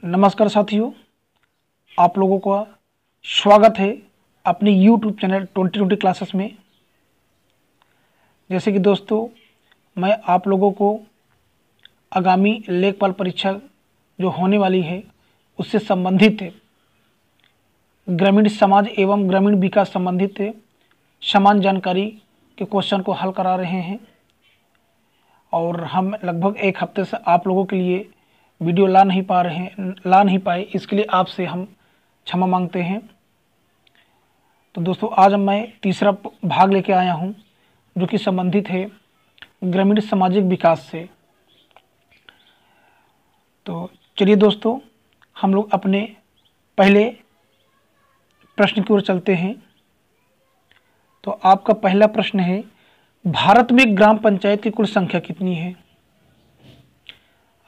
नमस्कार साथियों, आप लोगों का स्वागत है अपने YouTube चैनल 2020 क्लासेस में। जैसे कि दोस्तों, मैं आप लोगों को आगामी लेखपाल परीक्षा जो होने वाली है उससे संबंधित ग्रामीण समाज एवं ग्रामीण विकास संबंधित समान जानकारी के क्वेश्चन को हल करा रहे हैं और हम लगभग एक हफ्ते से आप लोगों के लिए वीडियो ला नहीं पाए, इसके लिए आपसे हम क्षमा मांगते हैं। तो दोस्तों, आज मैं तीसरा भाग लेके आया हूं जो कि संबंधित है ग्रामीण सामाजिक विकास से। तो चलिए दोस्तों, हम लोग अपने पहले प्रश्न की ओर चलते हैं। तो आपका पहला प्रश्न है, भारत में ग्राम पंचायत की कुल संख्या कितनी है?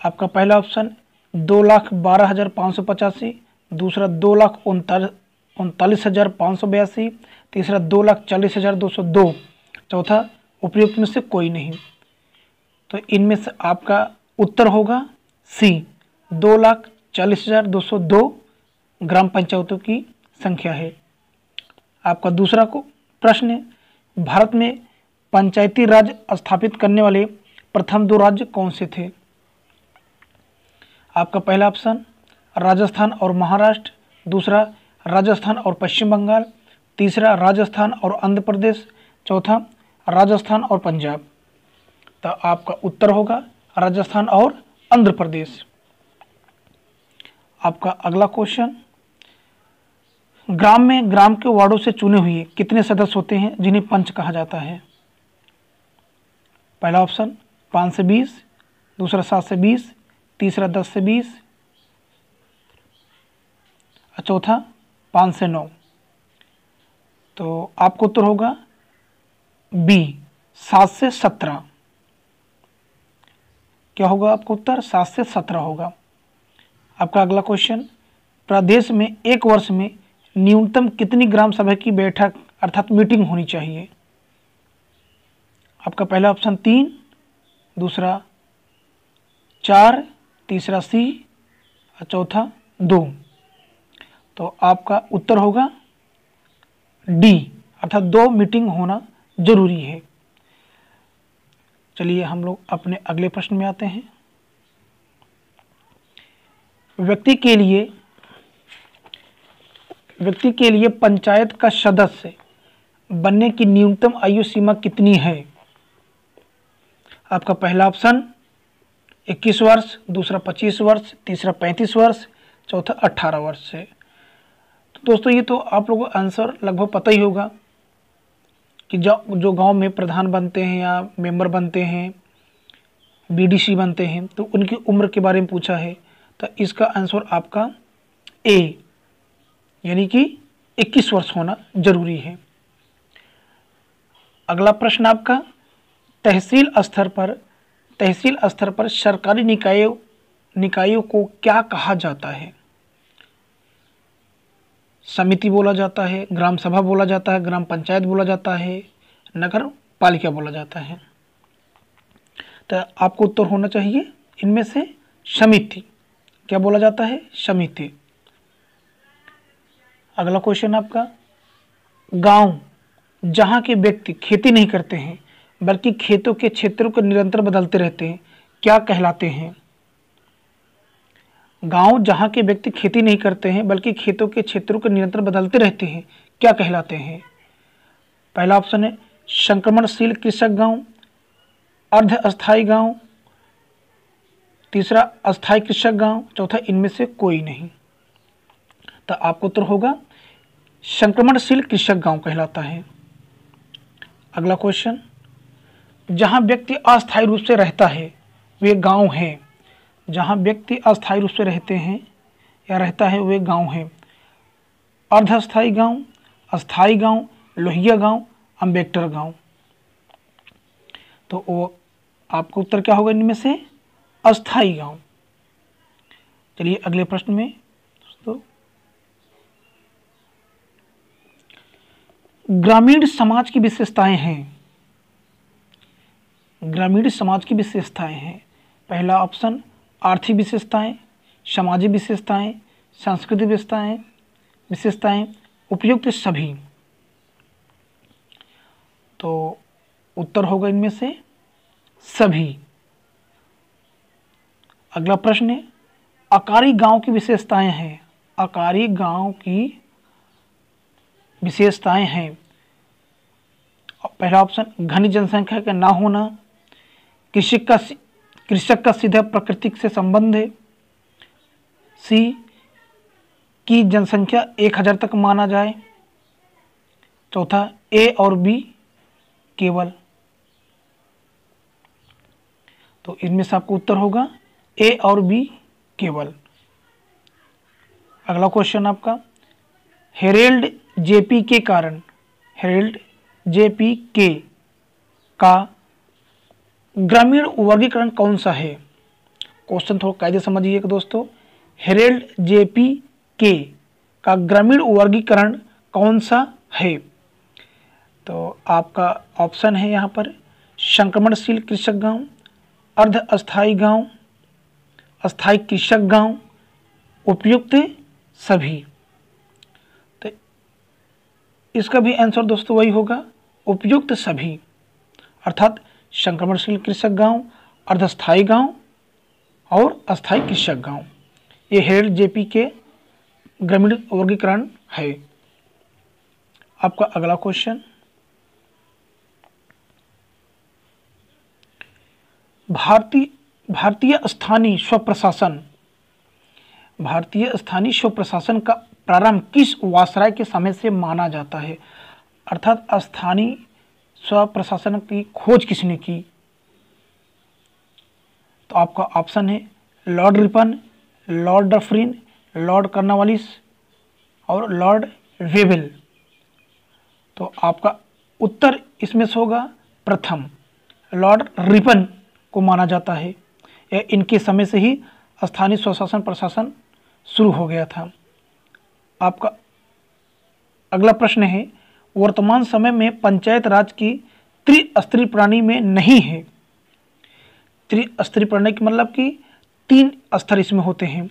आपका पहला ऑप्शन 2,12,585, दूसरा 2,39,582, तीसरा 2,40,202, चौथा उपयुक्त में से कोई नहीं। तो इनमें से आपका उत्तर होगा सी, 2,40,202 ग्राम पंचायतों की संख्या है। आपका दूसरा प्रश्न है, भारत में पंचायती राज स्थापित करने वाले प्रथम दो राज्य कौन से थे? आपका पहला ऑप्शन राजस्थान और महाराष्ट्र, दूसरा राजस्थान और पश्चिम बंगाल, तीसरा राजस्थान और आंध्र प्रदेश, चौथा राजस्थान और पंजाब। तो आपका उत्तर होगा राजस्थान और आंध्र प्रदेश। आपका अगला क्वेश्चन, ग्राम के वार्डों से चुने हुए कितने सदस्य होते हैं जिन्हें पंच कहा जाता है? पहला ऑप्शन 5 से 20, दूसरा 7 से 20, तीसरा 10 से 20, चौथा 5 से 9। तो आपको उत्तर होगा बी, 7 से 17। क्या होगा आपका उत्तर? 7 से 17 होगा। आपका अगला क्वेश्चन, प्रदेश में एक वर्ष में न्यूनतम कितनी ग्राम सभा की बैठक अर्थात मीटिंग होनी चाहिए? आपका पहला ऑप्शन 3, दूसरा 4, तीसरा सी और चौथा 2। तो आपका उत्तर होगा डी, अर्थात 2 मीटिंग होना जरूरी है। चलिए हम लोग अपने अगले प्रश्न में आते हैं। व्यक्ति के लिए पंचायत का सदस्य बनने की न्यूनतम आयु सीमा कितनी है? आपका पहला ऑप्शन 21 वर्ष, दूसरा 25 वर्ष, तीसरा 35 वर्ष, चौथा 18 वर्ष है। तो दोस्तों, ये तो आप लोगों को आंसर लगभग पता ही होगा कि जो गांव में प्रधान बनते हैं या मेंबर बनते हैं, बीडीसी बनते हैं, तो उनकी उम्र के बारे में पूछा है। तो इसका आंसर आपका ए, यानी कि 21 वर्ष होना जरूरी है। अगला प्रश्न आपका, तहसील स्तर पर सरकारी निकायों को क्या कहा जाता है? समिति बोला जाता है, ग्राम सभा बोला जाता है, ग्राम पंचायत बोला जाता है, नगर पालिका बोला जाता है। तो आपको उत्तर होना चाहिए इनमें से समिति। क्या बोला जाता है? समिति। अगला क्वेश्चन आपका, गांव जहां के व्यक्ति खेती नहीं करते हैं बल्कि खेतों के क्षेत्रों को निरंतर बदलते रहते हैं, क्या कहलाते हैं? गांव जहां के व्यक्ति खेती नहीं करते हैं बल्कि खेतों के क्षेत्रों को निरंतर बदलते रहते हैं, क्या कहलाते हैं? पहला ऑप्शन है संक्रमणशील कृषक गांव, अर्ध अस्थायी गांव, तीसरा अस्थायी कृषक गांव, चौथा इनमें से कोई नहीं। तो आपका उत्तर होगा संक्रमणशील कृषक गांव कहलाता है। अगला क्वेश्चन, जहां व्यक्ति अस्थायी रूप से रहता है वे गांव है। जहां व्यक्ति अस्थायी रूप से रहते हैं या रहता है वे गांव है। अर्धस्थायी गांव, अस्थायी गांव, लोहिया गांव, अम्बेडकर गांव। तो वो आपका उत्तर क्या होगा इनमें से? अस्थायी गांव। चलिए अगले प्रश्न में दोस्तों, ग्रामीण समाज की विशेषताएं हैं। ग्रामीण समाज की विशेषताएं हैं। पहला ऑप्शन आर्थिक विशेषताएं, सामाजिक विशेषताएं, सांस्कृतिक विशेषताएं, उपयुक्त सभी। तो उत्तर होगा इनमें से सभी। अगला प्रश्न है, आकारी गांव की विशेषताएं हैं। आकारी गांव की विशेषताएं हैं। पहला ऑप्शन, घनी जनसंख्या का ना होना, कृषक का सीधा प्रकृति से संबंध है, सी की जनसंख्या 1000 तक माना जाए, चौथा ए और बी केवल। तो इनमें से आपको उत्तर होगा ए और बी केवल। अगला क्वेश्चन आपका, हेरेल्ड जेपी के कारण, हेरेल्ड जेपी के का ग्रामीण वर्गीकरण कौन सा है? क्वेश्चन थोड़ा कायदे समझिएगा दोस्तों। हेरेल्ड जेपी के का ग्रामीण वर्गीकरण कौन सा है? तो आपका ऑप्शन है यहाँ पर, संक्रमणशील कृषक गांव, अर्ध अस्थायी गांव, अस्थायी कृषक गांव, उपयुक्त सभी। तो इसका भी आंसर दोस्तों वही होगा, उपयुक्त सभी, अर्थात संक्रमणशील कृषक गांव, अर्धस्थायी गांव और अस्थायी कृषक गांव। ये हेरेल्ड जेपी के ग्रामीण वर्गीकरण है। आपका अगला क्वेश्चन, भारतीय स्थानीय स्वप्रशासन, भारतीय स्थानीय स्वप्रशासन का प्रारंभ किस वासराय के समय से माना जाता है? अर्थात स्थानीय स्वप्रशासन की खोज किसने की? तो आपका ऑप्शन है Lord Ripon, Lord Dufferin, Lord Cornwallis और लॉर्ड वेबल। तो आपका उत्तर इसमें से होगा प्रथम, लॉर्ड रिपन को माना जाता है। इनके समय से ही स्थानीय स्वशासन प्रशासन शुरू हो गया था। आपका अगला प्रश्न है, वर्तमान समय में पंचायत राज की त्रिस्तरीय प्रणाली में नहीं है। त्रिस्तरीय प्रणाली की मतलब कि 3 स्तर इसमें होते हैं।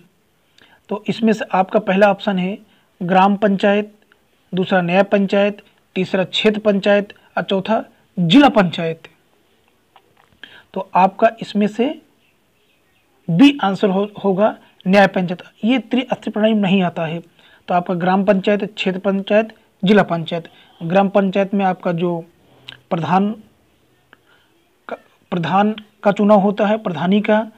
तो इसमें से आपका पहला ऑप्शन है ग्राम पंचायत, दूसरा न्याय पंचायत, तीसरा क्षेत्र पंचायत और चौथा जिला पंचायत। तो आपका इसमें से बी आंसर होगा न्याय पंचायत। ये त्रिस्तरीय प्रणाली में नहीं आता है। तो आपका ग्राम पंचायत, क्षेत्र पंचायत, जिला पंचायत। ग्राम पंचायत में आपका जो प्रधान का चुनाव होता है, प्रधानी का,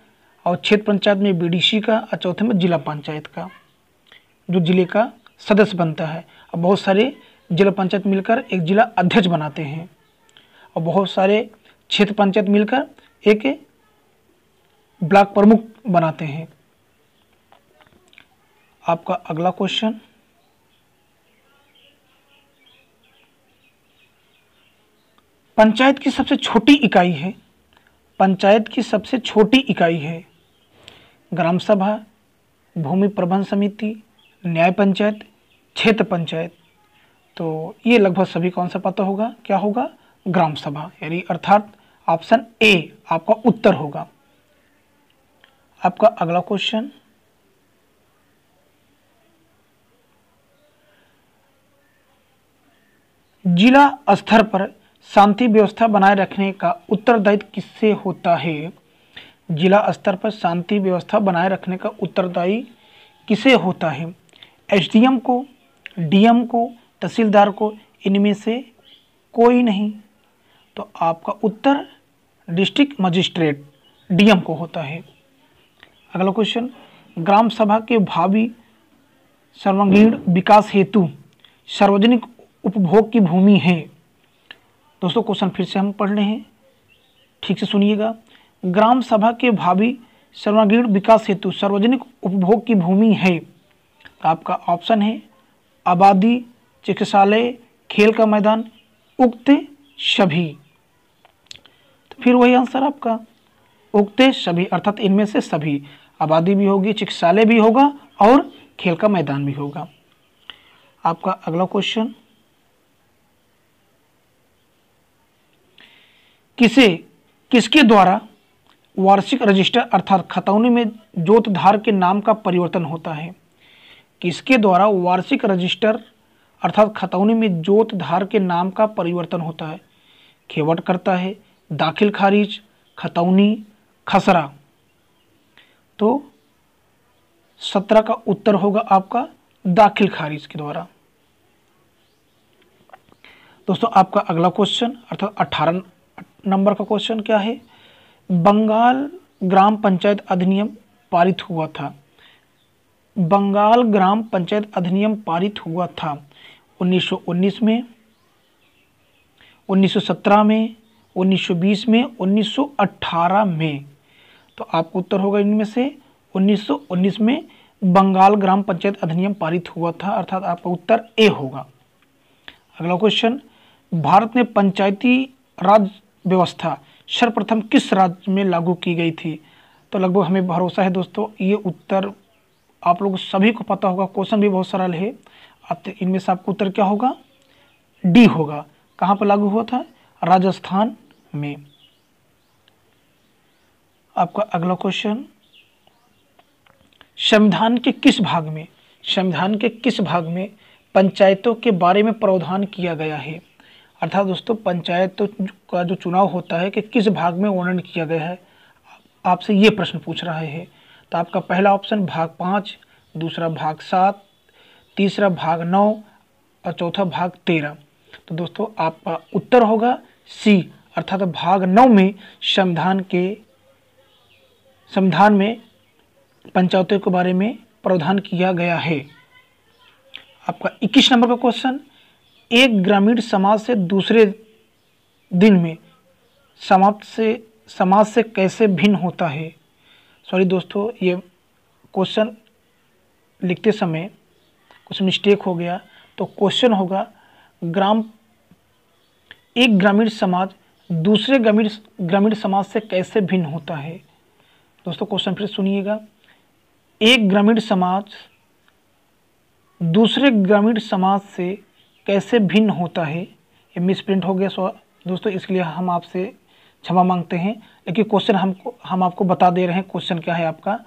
और क्षेत्र पंचायत में बीडीसी का, और चौथे में जिला पंचायत का, जो जिले का सदस्य बनता है। और बहुत सारे जिला पंचायत मिलकर एक जिला अध्यक्ष बनाते हैं और बहुत सारे क्षेत्र पंचायत मिलकर एक ब्लॉक प्रमुख बनाते हैं। आपका अगला क्वेश्चन, पंचायत की सबसे छोटी इकाई है, पंचायत की सबसे छोटी इकाई है ग्राम सभा, भूमि प्रबंधन समिति, न्याय पंचायत, क्षेत्र पंचायत। तो ये लगभग सभी कौन सा पता होगा, क्या होगा, ग्राम सभा, यानी अर्थात ऑप्शन ए आपका उत्तर होगा। आपका अगला क्वेश्चन, जिला स्तर पर शांति व्यवस्था बनाए रखने का उत्तरदायित्व किससे होता है? जिला स्तर पर शांति व्यवस्था बनाए रखने का उत्तरदायी किसे होता है? एसडीएम को, डीएम को, तहसीलदार को, इनमें से कोई नहीं। तो आपका उत्तर डिस्ट्रिक्ट मजिस्ट्रेट डीएम को होता है। अगला क्वेश्चन, ग्राम सभा के भावी सर्वांगीण विकास हेतु सार्वजनिक उपभोग की भूमि है। दोस्तों क्वेश्चन फिर से हम पढ़ रहे हैं, ठीक से सुनिएगा। ग्राम सभा के भावी सर्वांगीण विकास हेतु सार्वजनिक उपभोग की भूमि है। तो आपका ऑप्शन है आबादी, चिकित्सालय, खेल का मैदान, उक्त सभी। तो फिर वही आंसर आपका उक्त सभी, अर्थात इनमें से सभी, आबादी भी होगी, चिकित्सालय भी होगा और खेल का मैदान भी होगा। आपका अगला क्वेश्चन, किसके द्वारा वार्षिक रजिस्टर अर्थात खतौनी में जोतधार के नाम का परिवर्तन होता है? किसके द्वारा वार्षिक रजिस्टर अर्थात खतौनी में जोतधार के नाम का परिवर्तन होता है? खेवट करता है, दाखिल खारिज, खतौनी, खसरा। तो 17 का उत्तर होगा आपका दाखिल खारिज के द्वारा। दोस्तों आपका अगला क्वेश्चन अर्थात 18 नंबर का क्वेश्चन क्या है? बंगाल ग्राम पंचायत अधिनियम पारित हुआ था। बंगाल ग्राम पंचायत अधिनियम पारित हुआ था 1919 में, 1917 में, 1920 में, 1918 में। तो आपका उत्तर होगा इनमें से 1919 में बंगाल ग्राम पंचायत अधिनियम पारित हुआ था, अर्थात आपका उत्तर ए होगा। अगला क्वेश्चन, भारत में पंचायती राज व्यवस्था सर्वप्रथम किस राज्य में लागू की गई थी? तो लगभग हमें भरोसा है दोस्तों ये उत्तर आप लोग सभी को पता होगा, क्वेश्चन भी बहुत सरल है। इनमें से आपका उत्तर क्या होगा? डी होगा। कहाँ पर लागू हुआ था? राजस्थान में। आपका अगला क्वेश्चन, संविधान के किस भाग में, संविधान के किस भाग में पंचायतों के बारे में प्रावधान किया गया है? अर्थात दोस्तों पंचायतों का जो चुनाव होता है कि किस भाग में वर्णन किया गया है, आपसे ये प्रश्न पूछ रहा है। तो आपका पहला ऑप्शन भाग 5, दूसरा भाग 7, तीसरा भाग 9 और चौथा भाग 13। तो दोस्तों आपका उत्तर होगा सी, अर्थात भाग 9 में संविधान में पंचायतों के बारे में प्रावधान किया गया है। आपका 21 नंबर का क्वेश्चन, एक ग्रामीण समाज से दूसरे दिन में समाज से कैसे भिन्न होता है? सॉरी दोस्तों ये क्वेश्चन लिखते समय कुछ मिस्टेक हो गया। तो क्वेश्चन होगा एक ग्रामीण समाज दूसरे ग्रामीण समाज से कैसे भिन्न होता है? दोस्तों क्वेश्चन फिर सुनिएगा, एक ग्रामीण समाज दूसरे ग्रामीण समाज से कैसे भिन्न होता है? ये मिसप्रिंट हो गया दोस्तों, इसलिए हम आपसे क्षमा मांगते हैं, लेकिन क्वेश्चन हम आपको बता दे रहे हैं। क्वेश्चन क्या है आपका?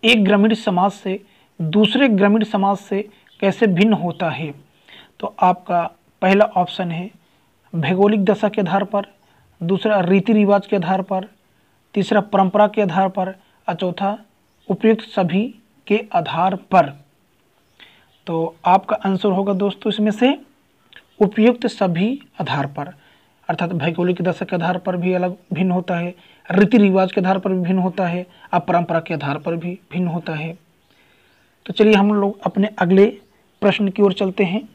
एक ग्रामीण समाज से दूसरे ग्रामीण समाज से कैसे भिन्न होता है? तो आपका पहला ऑप्शन है भौगोलिक दशा के आधार पर, दूसरा रीति रिवाज के आधार पर, तीसरा परंपरा के आधार पर और चौथा उपयुक्त सभी के आधार पर। तो आपका आंसर होगा दोस्तों इसमें से उपयुक्त सभी आधार पर, अर्थात भौगोलिक दशा के आधार पर भी अलग भिन्न होता है, रीति रिवाज के आधार पर भी भिन्न होता है और परंपरा के आधार पर भी भिन्न होता है। तो चलिए हम लोग अपने अगले प्रश्न की ओर चलते हैं।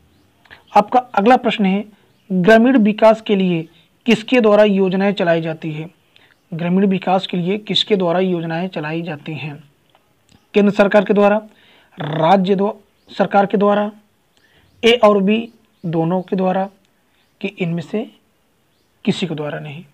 आपका अगला प्रश्न है, ग्रामीण विकास के लिए किसके द्वारा योजनाएं चलाई जाती है? ग्रामीण विकास के लिए किसके द्वारा योजनाएं चलाई जाती हैं? केंद्र सरकार के द्वारा, राज्य सरकार के द्वारा, ए और बी दोनों के द्वारा, कि इनमें से किसी के द्वारा नहीं?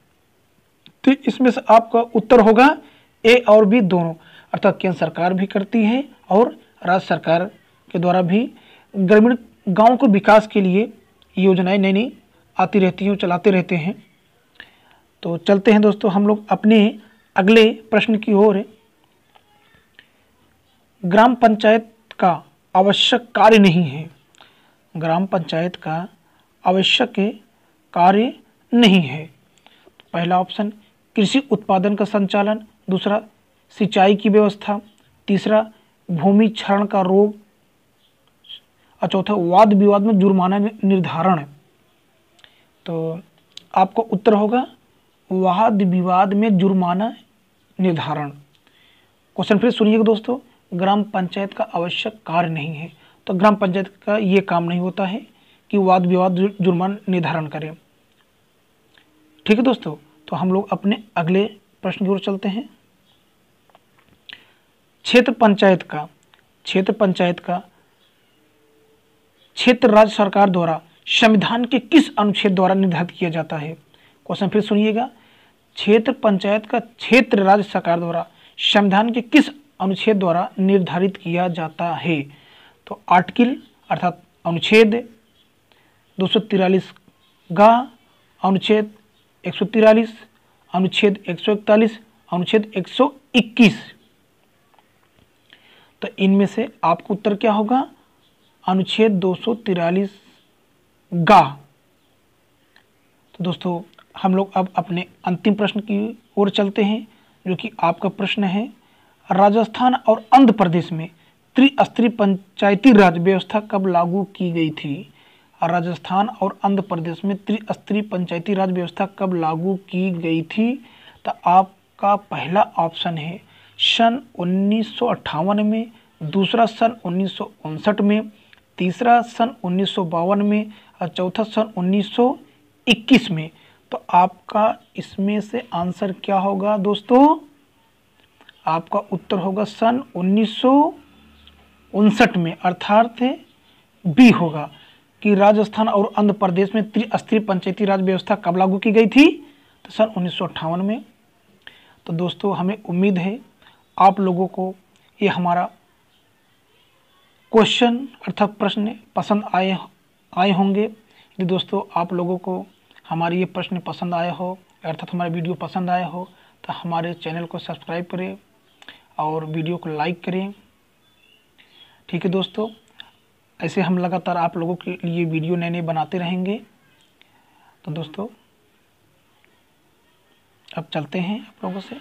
तो इसमें से आपका उत्तर होगा ए और बी दोनों, अर्थात केंद्र सरकार भी करती है और राज्य सरकार के द्वारा भी ग्रामीण गांव के विकास के लिए योजनाएं नई नई आती रहती हैं और चलाते रहते हैं। तो चलते हैं दोस्तों हम लोग अपने अगले प्रश्न की ओर। ग्राम पंचायत का आवश्यक कार्य नहीं है। ग्राम पंचायत का आवश्यक कार्य नहीं है। पहला ऑप्शन कृषि उत्पादन का संचालन, दूसरा सिंचाई की व्यवस्था, तीसरा भूमि क्षरण का रोग और चौथा वाद विवाद में जुर्माना निर्धारण। तो आपको उत्तर होगा वाद विवाद में जुर्माना निर्धारण। क्वेश्चन फिर सुनिएगा दोस्तों, ग्राम पंचायत का आवश्यक कार्य नहीं है। तो ग्राम पंचायत का ये काम नहीं होता है कि वाद विवाद जुर्माना निर्धारण करें। ठीक है दोस्तों, तो हम लोग अपने अगले प्रश्न की ओर चलते हैं। क्षेत्र पंचायत का क्षेत्र राज्य सरकार द्वारा संविधान के किस अनुच्छेद द्वारा निर्धारित किया जाता है? क्वेश्चन फिर सुनिएगा, क्षेत्र पंचायत का क्षेत्र राज्य सरकार द्वारा संविधान के किस अनुच्छेद द्वारा निर्धारित किया जाता है? तो आर्टिकल अर्थात अनुच्छेद 243 गा, अनुच्छेद 143, अनुच्छेद 141 अनुच्छेद 121। तो इनमें से आपका उत्तर क्या होगा? अनुच्छेद 243 गा। तो दोस्तों हम लोग अब अपने अंतिम प्रश्न की ओर चलते हैं, जो कि आपका प्रश्न है, राजस्थान और आंध्र प्रदेश में त्रिस्तरीय पंचायती राज व्यवस्था कब लागू की गई थी? राजस्थान और आंध्र प्रदेश में त्रिस्तरीय पंचायती राज व्यवस्था कब लागू की गई थी? तो आपका पहला ऑप्शन है सन 1958 में, दूसरा सन 1959 में, तीसरा सन 1952 में और चौथा सन 1921 में। तो आपका इसमें से आंसर क्या होगा दोस्तों? आपका उत्तर होगा सन 1959 में, अर्थात बी होगा कि राजस्थान और आंध्र प्रदेश में त्रिस्तरीय पंचायती राज व्यवस्था कब लागू की गई थी? तो सन 1958 में। तो दोस्तों हमें उम्मीद है आप लोगों को ये हमारा क्वेश्चन अर्थात प्रश्न पसंद आए होंगे। यदि दोस्तों आप लोगों को हमारी ये प्रश्न पसंद आया हो अर्थात हमारा वीडियो पसंद आया हो तो हमारे चैनल को सब्सक्राइब करें और वीडियो को लाइक करें। ठीक है दोस्तों, ऐसे हम लगातार आप लोगों के लिए वीडियो नए नए बनाते रहेंगे। तो दोस्तों अब चलते हैं आप लोगों से।